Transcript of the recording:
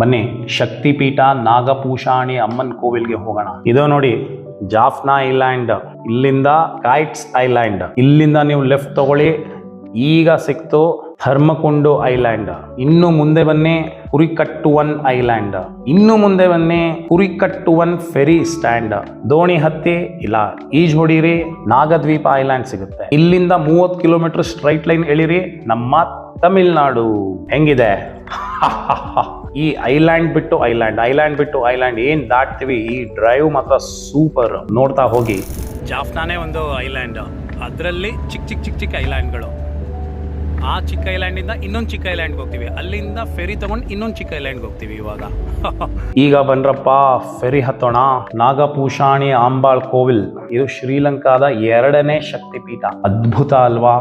ಬನ್ನಿ ಶಕ್ತಿಪೀಠ ನಾಗಪೂಷಾಣಿ ಅಮ್ಮನ್ ಕೋವಿಲ್ಗೆ ಹೋಗೋಣ. ಇದು ನೋಡಿ ಜಾಫ್ನಾ ಐಲ್ಯಾಂಡ್, ಇಲ್ಲಿಂದ ಕೈಟ್ಸ್ ಐಲ್ಯಾಂಡ್, ಇಲ್ಲಿಂದ ನೀವು ಲೆಫ್ಟ್ ತಗೊಳ್ಳಿ, ಈಗ ಸಿಕ್ತು ಧರ್ಮಕೊಂಡು ಐಲ್ಯಾಂಡ್. ಇನ್ನು ಮುಂದೆ ಬನ್ನಿ ಕುರಿಕಟ್ಟುವನ್ ಐಲ್ಯಾಂಡ್, ಇನ್ನು ಮುಂದೆ ಬನ್ನಿ ಕುರಿಕಟ್ಟುವನ್ ಫೆರಿ ಸ್ಟ್ಯಾಂಡ್. ದೋಣಿ ಹತ್ತಿ ಇಲ್ಲ ಈಜ್ ಹೊಡೀರಿ, ನಾಗದ್ವೀಪ ಐಲ್ಯಾಂಡ್ ಸಿಗುತ್ತೆ. ಇಲ್ಲಿಂದ 30 ಕಿಲೋಮೀಟರ್ ಸ್ಟ್ರೈಟ್ ಲೈನ್ ಎಳಿರಿ, ನಮ್ಮ ತಮಿಳ್ನಾಡು. ಹೆಂಗಿದೆ? ಈ ಐಲ್ಯಾಂಡ್ ಬಿಟ್ಟು ಐಲ್ಯಾಂಡ್ ಏನ್ ದಾಟ್ತೀವಿ, ಈ ಡ್ರೈವ್ ಮಾತ್ರ ಸೂಪರ್. ನೋಡ್ತಾ ಹೋಗಿ. ಜಾಫ್ನಾನೇ ಒಂದು ಐಲ್ಯಾಂಡ್, ಅದರಲ್ಲಿ ಚಿಕ್ಕ ಐಲ್ಯಾಂಡ್ಗಳು. ಆ ಚಿಕ್ಕ ಐಲ್ಯಾಂಡಿಂದ ಇನ್ನೊಂದು ಚಿಕ್ಕ ಐಲ್ಯಾಂಡ್ಗೆ ಹೋಗ್ತೀವಿ, ಅಲ್ಲಿಂದ ಫೆರಿ ತಗೊಂಡು ಇನ್ನೊಂದು ಚಿಕ್ಕ ಐಲ್ಯಾಂಡ್ಗೆ ಹೋಗ್ತೀವಿ ಇವಾಗ. ಈಗ ಬನ್ರಪ್ಪ ಫೆರಿ ಹತ್ತೋಣ. ನಾಗಪೂಷಾಣಿ ಅಂಬಾಳ್ ಕೋವಿಲ್, ಇದು ಶ್ರೀಲಂಕಾದ 2ನೇ ಶಕ್ತಿಪೀಠ. ಅದ್ಭುತ ಅಲ್ವಾ?